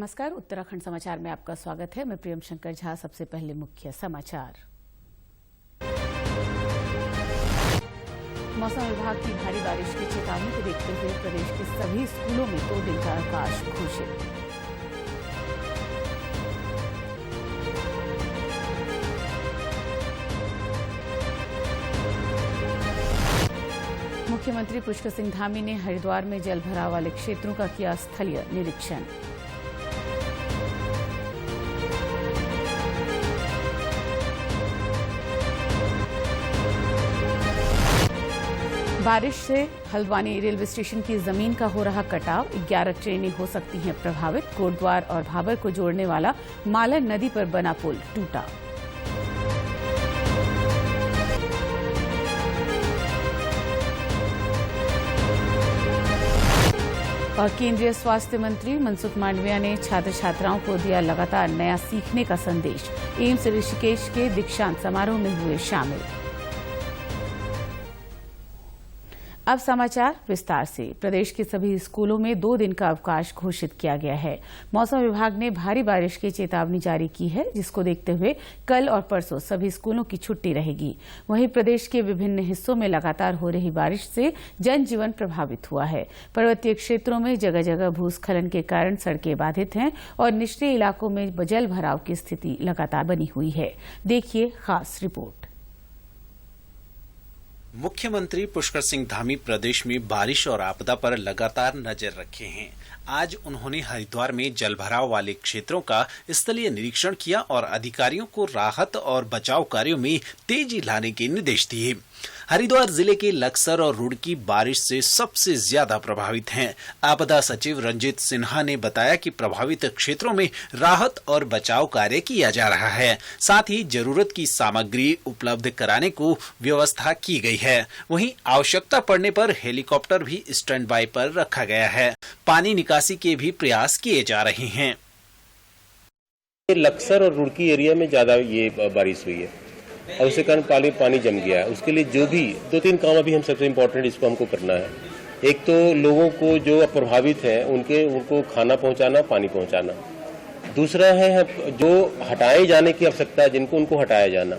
नमस्कार, उत्तराखंड समाचार में आपका स्वागत है। मैं प्रियम शंकर झा। सबसे पहले मुख्य समाचार। मौसम विभाग की भारी बारिश की चेतावनी को देखते हुए प्रदेश के सभी स्कूलों में 2 दिन का अवकाश घोषित। मुख्यमंत्री पुष्कर सिंह धामी ने हरिद्वार में जल भराव वाले क्षेत्रों का किया स्थलीय निरीक्षण। बारिश से हल्द्वानी रेलवे स्टेशन की जमीन का हो रहा कटाव। 11 ट्रेनें हो सकती हैं प्रभावित। कोटद्वार और भाबर को जोड़ने वाला मालन नदी पर बना पुल टूटा। और केंद्रीय स्वास्थ्य मंत्री मनसुख मांडविया ने छात्र छात्राओं को दिया लगातार नया सीखने का संदेश। एम्स ऋषिकेश के दीक्षांत समारोह में हुए शामिल। अब समाचार विस्तार से। प्रदेश के सभी स्कूलों में 2 दिन का अवकाश घोषित किया गया है। मौसम विभाग ने भारी बारिश की चेतावनी जारी की है, जिसको देखते हुए कल और परसों सभी स्कूलों की छुट्टी रहेगी। वहीं प्रदेश के विभिन्न हिस्सों में लगातार हो रही बारिश से जनजीवन प्रभावित हुआ है। पर्वतीय क्षेत्रों में जगह जगह भूस्खलन के कारण सड़कें बाधित हैं और निचले इलाकों में जल भराव की स्थिति लगातार बनी हुई है। देखिए खास रिपोर्ट। मुख्यमंत्री पुष्कर सिंह धामी प्रदेश में बारिश और आपदा पर लगातार नजर रखे हैं। आज उन्होंने हरिद्वार में जलभराव वाले क्षेत्रों का स्थलीय निरीक्षण किया और अधिकारियों को राहत और बचाव कार्यों में तेजी लाने के निर्देश दिए। हरिद्वार जिले के लक्सर और रुड़की बारिश से सबसे ज्यादा प्रभावित हैं। आपदा सचिव रंजीत सिन्हा ने बताया कि प्रभावित क्षेत्रों में राहत और बचाव कार्य किया जा रहा है। साथ ही जरूरत की सामग्री उपलब्ध कराने को व्यवस्था की गई है। वहीं आवश्यकता पड़ने पर हेलीकॉप्टर भी स्टैंड बाय पर रखा गया है। पानी निकासी के भी प्रयास किए जा रहे हैं। लक्सर और रुड़की एरिया में ज्यादा ये बारिश हुई है और उसके कारण पानी जम गया है। उसके लिए जो भी 2-3 काम अभी हम सबसे इम्पोर्टेंट इसको हमको करना है। एक तो लोगों को जो प्रभावित हैं उनको खाना पहुंचाना, पानी पहुंचाना। दूसरा है जो हटाए जाने की आवश्यकता है जिनको, उनको हटाया जाना।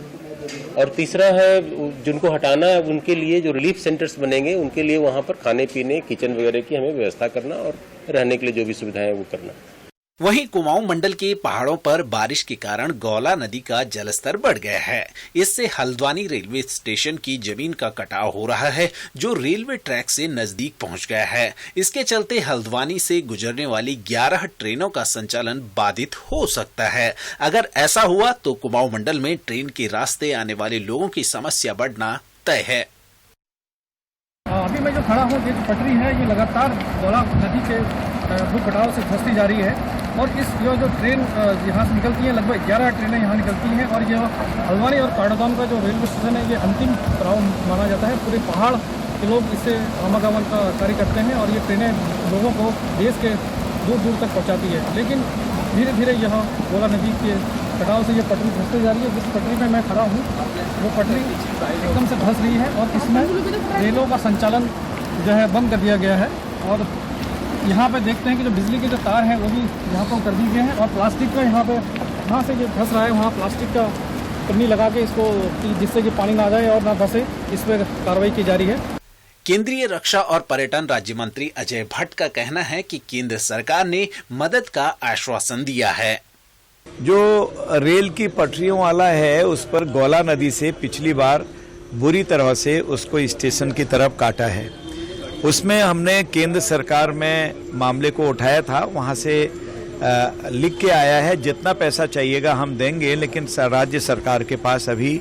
और तीसरा है जिनको हटाना है उनके लिए जो रिलीफ सेंटर्स बनेंगे उनके लिए वहां पर खाने पीने, किचन वगैरह की हमें व्यवस्था करना और रहने के लिए जो भी सुविधाएं वो करना। वहीं कुमाऊं मंडल के पहाड़ों पर बारिश के कारण गौला नदी का जलस्तर बढ़ गया है। इससे हल्द्वानी रेलवे स्टेशन की जमीन का कटाव हो रहा है, जो रेलवे ट्रैक से नजदीक पहुंच गया है। इसके चलते हल्द्वानी से गुजरने वाली 11 ट्रेनों का संचालन बाधित हो सकता है। अगर ऐसा हुआ तो कुमाऊं मंडल में ट्रेन के रास्ते आने वाले लोगों की समस्या बढ़ना तय है। अभी मैं जो खड़ा हूँ, ये पटरी है, ये लगातार गौला नदी के भू कटाव से धंसती जा रही है। और इस जो ट्रेन यहाँ से निकलती हैं, लगभग 11 ट्रेनें यहाँ निकलती हैं। और ये हल्द्वानी और काठागोदाम का जो रेलवे स्टेशन है, ये अंतिम पड़ाव माना जाता है। पूरे पहाड़ के लोग इससे आवागमन का कार्य करते हैं और ये ट्रेनें लोगों को देश के दूर दूर तक पहुँचाती है। लेकिन धीरे धीरे यह गौला नदी के कटाव से ये पटरी धंसती जा रही है। जिस पटरी पर मैं खड़ा हूँ वो पटरी एकदम से धंस रही है और इसमें रेलों का संचालन जो है बंद कर दिया गया है। और यहाँ पे देखते हैं कि जो बिजली के जो तार हैं वो भी यहाँ पर कर दिए गए हैं। और प्लास्टिक का यहाँ से जो धंस रहा है वहाँ प्लास्टिक का पन्नी लगा के इसको, जिससे कि पानी ना जाए और ना धंसे, इस पर कार्रवाई की जा रही है। केंद्रीय रक्षा और पर्यटन राज्य मंत्री अजय भट्ट का कहना है कि केंद्र सरकार ने मदद का आश्वासन दिया है। जो रेल की पटरियों वाला है उस पर गौला नदी से पिछली बार बुरी तरह से उसको स्टेशन की तरफ काटा है। उसमें हमने केंद्र सरकार में मामले को उठाया था, वहां से लिख के आया है जितना पैसा चाहिएगा हम देंगे, लेकिन राज्य सरकार के पास अभी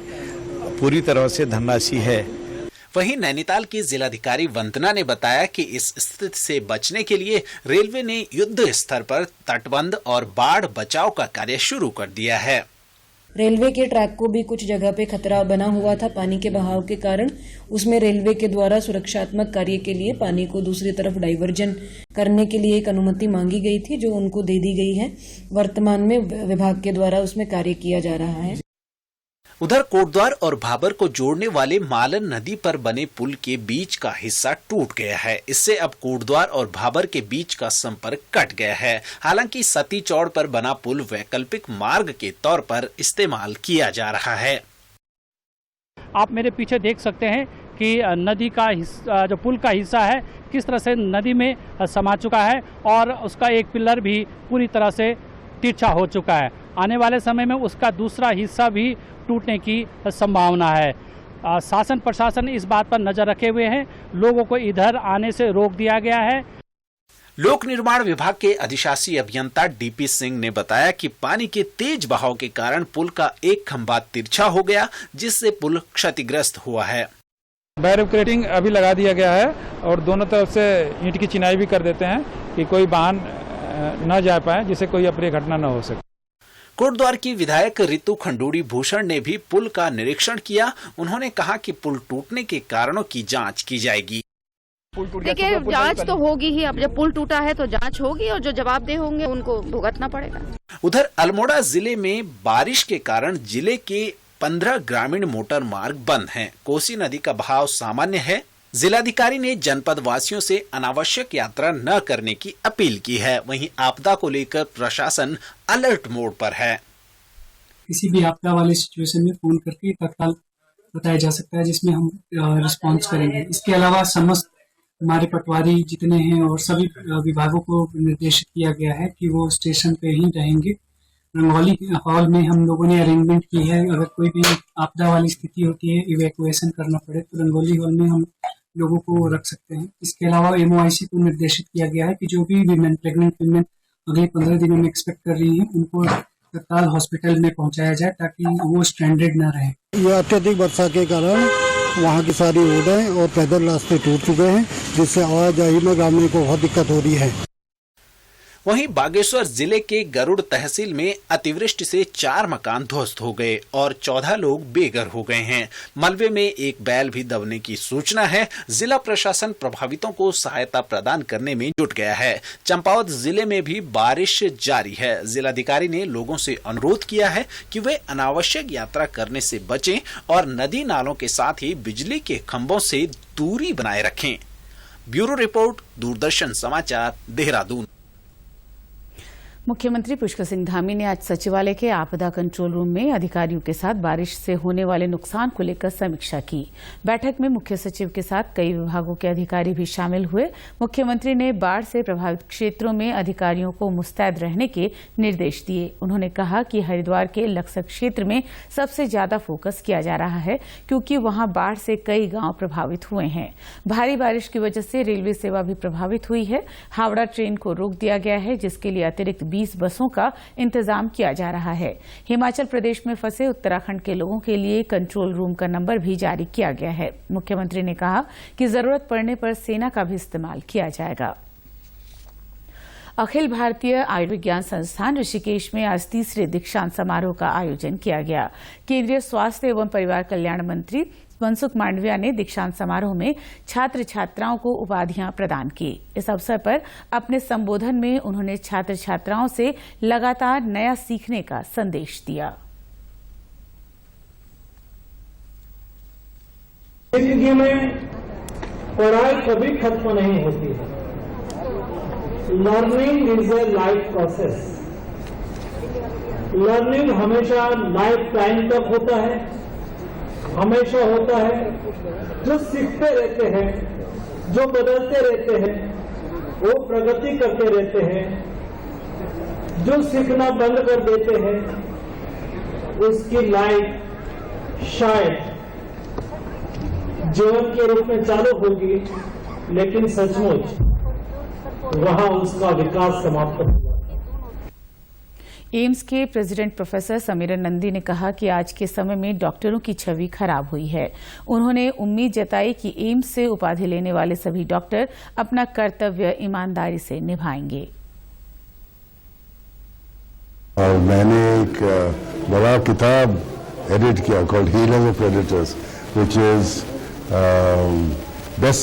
पूरी तरह से धनराशि है। वहीं नैनीताल की जिलाधिकारी वंदना ने बताया कि इस स्थिति से बचने के लिए रेलवे ने युद्ध स्तर पर तटबंध और बाढ़ बचाव का कार्य शुरू कर दिया है। रेलवे के ट्रैक को भी कुछ जगह पे खतरा बना हुआ था पानी के बहाव के कारण। उसमें रेलवे के द्वारा सुरक्षात्मक कार्य के लिए पानी को दूसरी तरफ डाइवर्जन करने के लिए एक अनुमति मांगी गई थी, जो उनको दे दी गई है। वर्तमान में विभाग के द्वारा उसमें कार्य किया जा रहा है। उधर कोटद्वार और भाबर को जोड़ने वाले मालन नदी पर बने पुल के बीच का हिस्सा टूट गया है। इससे अब कोटद्वार और भाबर के बीच का संपर्क कट गया है। हालांकि सती चौड़ पर बना पुल वैकल्पिक मार्ग के तौर पर इस्तेमाल किया जा रहा है। आप मेरे पीछे देख सकते हैं कि नदी का हिस्सा, जो पुल का हिस्सा है, किस तरह से नदी में समा चुका है और उसका एक पिलर भी पूरी तरह से तिरछा हो चुका है। आने वाले समय में उसका दूसरा हिस्सा भी टूटने की संभावना है। शासन प्रशासन इस बात पर नजर रखे हुए हैं। लोगों को इधर आने से रोक दिया गया है। लोक निर्माण विभाग के अधिशासी अभियंता डीपी सिंह ने बताया कि पानी के तेज बहाव के कारण पुल का एक खंभा तिरछा हो गया, जिससे पुल क्षतिग्रस्त हुआ है। बैरिकेडिंग अभी लगा दिया गया है और दोनों तरफ से ईंट की चिनाई भी कर देते हैं कि कोई वाहन न जा पाए, जिससे कोई अप्रिय घटना न हो सके। कोटद्वार की विधायक रितु खंडूड़ी भूषण ने भी पुल का निरीक्षण किया। उन्होंने कहा कि पुल टूटने के कारणों की जांच की जाएगी। देखिए, जांच तो होगी ही। अब जब पुल टूटा है तो जांच होगी और जो जवाबदेह होंगे उनको भुगतना पड़ेगा। उधर अल्मोड़ा जिले में बारिश के कारण जिले के 15 ग्रामीण मोटर मार्ग बंद हैं। कोसी नदी का बहाव सामान्य है। जिलाधिकारी ने जनपद वासियों से अनावश्यक यात्रा न करने की अपील की है। वहीं आपदा को लेकर प्रशासन अलर्ट मोड पर है। किसी भी आपदा वाले सिचुएशन में फोन करके तत्काल बताया जा सकता है, जिसमें हम रिस्पॉन्स करेंगे। इसके अलावा समस्त हमारे पटवारी जितने हैं और सभी विभागों को निर्देशित किया गया है कि वो स्टेशन पे ही रहेंगे। रंगौली हॉल में हम लोगों ने अरेंजमेंट की है। अगर कोई भी आपदा वाली स्थिति होती है, इवैक्यूएशन करना पड़े, तो रंगौली हॉल में हम लोगों को रख सकते हैं। इसके अलावा MOIC को निर्देशित किया गया है कि जो भी वीमेन, प्रेग्नेंट वीमेन अगले 15 दिनों में एक्सपेक्ट कर रही हैं, उनको तत्काल हॉस्पिटल में पहुंचाया जाए ताकि वो स्ट्रैंडेड न रहे। यह अत्यधिक वर्षा के कारण वहाँ की सारी रोडें और पैदल रास्ते टूट चुके हैं, जिससे आवाजाही में ग्रामीणों को बहुत दिक्कत हो रही है। वहीं बागेश्वर जिले के गरुड़ तहसील में अतिवृष्टि से 4 मकान ध्वस्त हो गए और 14 लोग बेघर हो गए हैं। मलबे में एक बैल भी दबने की सूचना है। जिला प्रशासन प्रभावितों को सहायता प्रदान करने में जुट गया है। चंपावत जिले में भी बारिश जारी है। जिलाधिकारी ने लोगों से अनुरोध किया है कि वे अनावश्यक यात्रा करने से बचें और नदी नालों के साथ ही बिजली के खंभों से दूरी बनाए रखें। ब्यूरो रिपोर्ट, दूरदर्शन समाचार, देहरादून। मुख्यमंत्री पुष्कर सिंह धामी ने आज सचिवालय के आपदा कंट्रोल रूम में अधिकारियों के साथ बारिश से होने वाले नुकसान को लेकर समीक्षा की। बैठक में मुख्य सचिव के साथ कई विभागों के अधिकारी भी शामिल हुए। मुख्यमंत्री ने बाढ़ से प्रभावित क्षेत्रों में अधिकारियों को मुस्तैद रहने के निर्देश दिए। उन्होंने कहा कि हरिद्वार के लक्सर क्षेत्र में सबसे ज्यादा फोकस किया जा रहा है, क्योंकि वहां बाढ़ से कई गांव प्रभावित हुए हैं। भारी बारिश की वजह से रेलवे सेवा भी प्रभावित हुई है। हावड़ा ट्रेन को रोक दिया गया है, जिसके लिए अतिरिक्त 20 बसों का इंतजाम किया जा रहा है। हिमाचल प्रदेश में फंसे उत्तराखंड के लोगों के लिए कंट्रोल रूम का नंबर भी जारी किया गया है। मुख्यमंत्री ने कहा कि जरूरत पड़ने पर सेना का भी इस्तेमाल किया जाएगा। अखिल भारतीय आयुर्विज्ञान संस्थान ऋषिकेश में आज 3रे दीक्षांत समारोह का आयोजन किया गया। केंद्रीय स्वास्थ्य एवं परिवार कल्याण मंत्री मनसुख मांडविया ने दीक्षांत समारोह में छात्र छात्राओं को उपाधियां प्रदान की। इस अवसर पर अपने संबोधन में उन्होंने छात्र छात्राओं से लगातार नया सीखने का संदेश दिया। जिंदगी में पढ़ाई कभी खत्म नहीं होती है। Learning is a life process. Learning हमेशा लाइफ टाइम तक होता है, हमेशा होता है। जो सीखते रहते हैं, जो बदलते रहते हैं, वो प्रगति करते रहते हैं। जो सीखना बंद कर देते हैं, उसकी लाइफ शायद जीवन के रूप में चालू होगी, लेकिन सचमुच वहां उसका विकास समाप्त होगा। एम्स के प्रेसिडेंट प्रोफेसर समीरन नंदी ने कहा कि आज के समय में डॉक्टरों की छवि खराब हुई है। उन्होंने उम्मीद जताई कि एम्स से उपाधि लेने वाले सभी डॉक्टर अपना कर्तव्य ईमानदारी से निभाएंगे। और मैंने एक बड़ा किताब एडिट किया called healers of predators, which is best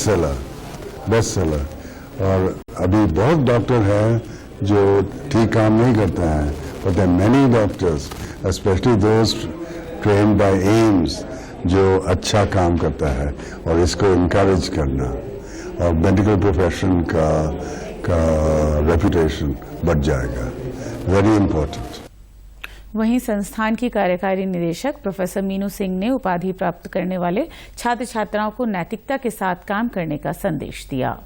seller. और अभी बहुत डॉक्टर हैं जो ठीक काम नहीं करते हैं, but there are many doctors, especially those train by AIIMS जो अच्छा काम करता है और इसको इनकरेज करना और मेडिकल प्रोफेशन का रेपुटेशन बढ़ जाएगा, वेरी इम्पोर्टेंट। वहीं संस्थान की कार्यकारी निदेशक प्रोफेसर मीनू सिंह ने उपाधि प्राप्त करने वाले छात्र छात्राओं को नैतिकता के साथ काम करने का संदेश दिया।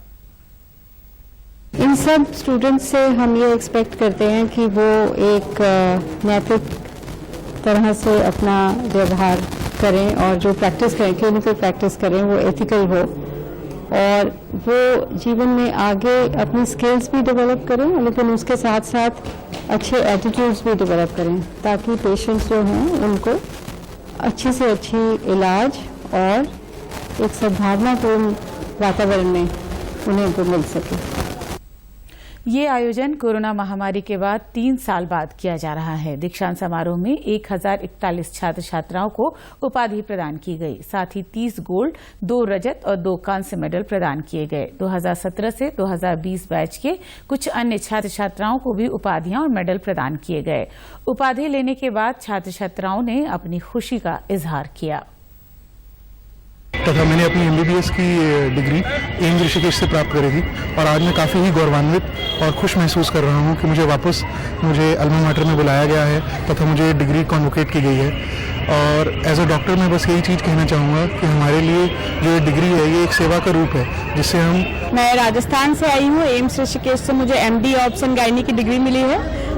इन सब स्टूडेंट्स से हम ये एक्सपेक्ट करते हैं कि वो एक नैतिक तरह से अपना व्यवहार करें और जो प्रैक्टिस करें, क्लिनिकल प्रैक्टिस करें, वो एथिकल हो और वो जीवन में आगे अपनी स्किल्स भी डेवलप करें, लेकिन उसके साथ साथ अच्छे एटीट्यूड्स भी डेवलप करें ताकि पेशेंट्स जो हैं उनको अच्छी से अच्छी इलाज और एक सद्भावनापूर्ण वातावरण में उन्हें मिल सके। ये आयोजन कोरोना महामारी के बाद 3 साल बाद किया जा रहा है। दीक्षांत समारोह में 1041 छात्र छात्राओं को उपाधि प्रदान की गई। साथ ही 30 गोल्ड, 2 रजत और 2 कांस्य मेडल प्रदान किए गए। 2017 से 2020 बैच के कुछ अन्य छात्र छात्राओं को भी उपाधियां और मेडल प्रदान किए गए। उपाधि लेने के बाद छात्र छात्राओं ने अपनी खुशी का इजहार किया। तथा मैंने अपनी MBBS की डिग्री एम्स ऋषिकेश से प्राप्त करी थी और आज मैं काफ़ी ही गौरवान्वित और खुश महसूस कर रहा हूँ कि मुझे वापस अल्मा माटर में बुलाया गया है तथा मुझे डिग्री कॉन्वोकेट की गई है। और एज अ डॉक्टर मैं बस यही चीज़ कहना चाहूँगा कि हमारे लिए जो ये डिग्री है ये एक सेवा का रूप है जिससे हम। मैं राजस्थान से आई हूँ, एम्स ऋषिकेश से मुझे MD ऑप्शन गायनी की डिग्री मिली है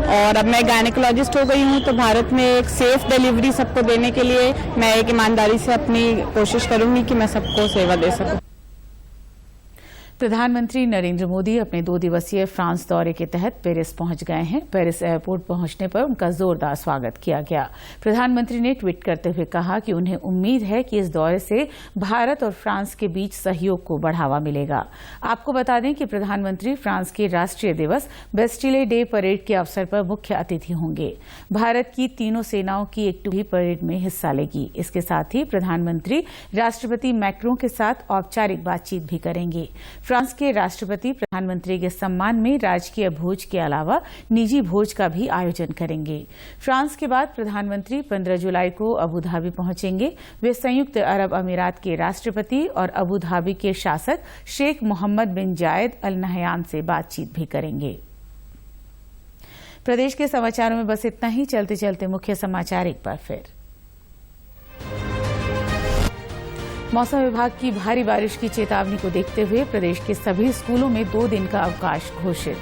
और अब मैं गायनेकोलॉजिस्ट हो गई हूँ। तो भारत में एक सेफ डिलीवरी सबको देने के लिए मैं एक ईमानदारी से अपनी कोशिश करूंगी कि मैं सबको सेवा दे सकूं। प्रधानमंत्री नरेंद्र मोदी अपने 2 दिवसीय फ्रांस दौरे के तहत पेरिस पहुंच गए हैं। पेरिस एयरपोर्ट पहुंचने पर उनका जोरदार स्वागत किया गया। प्रधानमंत्री ने ट्वीट करते हुए कहा कि उन्हें उम्मीद है कि इस दौरे से भारत और फ्रांस के बीच सहयोग को बढ़ावा मिलेगा। आपको बता दें कि प्रधानमंत्री फ्रांस के राष्ट्रीय दिवस बेस्टिले डे परेड के अवसर पर मुख्य अतिथि होंगे। भारत की तीनों सेनाओं की एक टुकड़ी परेड में हिस्सा लेगी। इसके साथ ही प्रधानमंत्री राष्ट्रपति मैक्रों के साथ औपचारिक बातचीत भी करेंगे। फ्रांस के राष्ट्रपति प्रधानमंत्री के सम्मान में राजकीय भोज के अलावा निजी भोज का भी आयोजन करेंगे। फ्रांस के बाद प्रधानमंत्री 15 जुलाई को अबू धाबी पहुंचेंगे। वे संयुक्त अरब अमीरात के राष्ट्रपति और अबू धाबी के शासक शेख मोहम्मद बिन जायद अल नहयान से बातचीत भी करेंगे। प्रदेश के समाचारों में बस इतना ही। चलते चलते मुख्य समाचार एक बार फिर। मौसम विभाग की भारी बारिश की चेतावनी को देखते हुए प्रदेश के सभी स्कूलों में 2 दिन का अवकाश घोषित।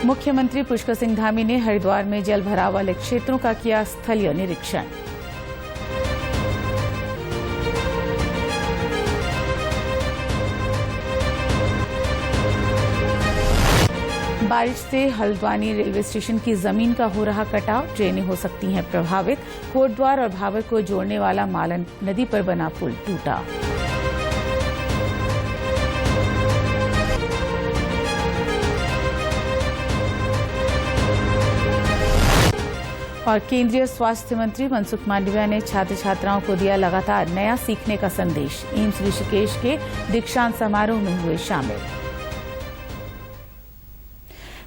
मुख्यमंत्री पुष्कर सिंह धामी ने हरिद्वार में जल भराव वाले क्षेत्रों का किया स्थलीय निरीक्षण। बारिश से हल्द्वानी रेलवे स्टेशन की जमीन का हो रहा कटाव, ट्रेनें हो सकती हैं प्रभावित। कोटद्वार और भाबर को जोड़ने वाला मालन नदी पर बना पुल टूटा। और केंद्रीय स्वास्थ्य मंत्री मनसुख मांडविया ने छात्र छात्राओं को दिया लगातार नया सीखने का संदेश। एम्स ऋषिकेश के दीक्षांत समारोह में हुए शामिल।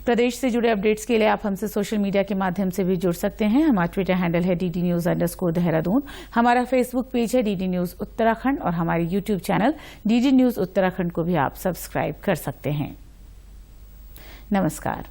प्रदेश से जुड़े अपडेट्स के लिए आप हमसे सोशल मीडिया के माध्यम से भी जुड़ सकते हैं। हमारा ट्विटर हैंडल है DD News_देहरादून। हमारा फेसबुक पेज है DD News उत्तराखंड और हमारे YouTube channel DD News Uttarakhand को भी आप सब्सक्राइब कर सकते हैं। नमस्कार।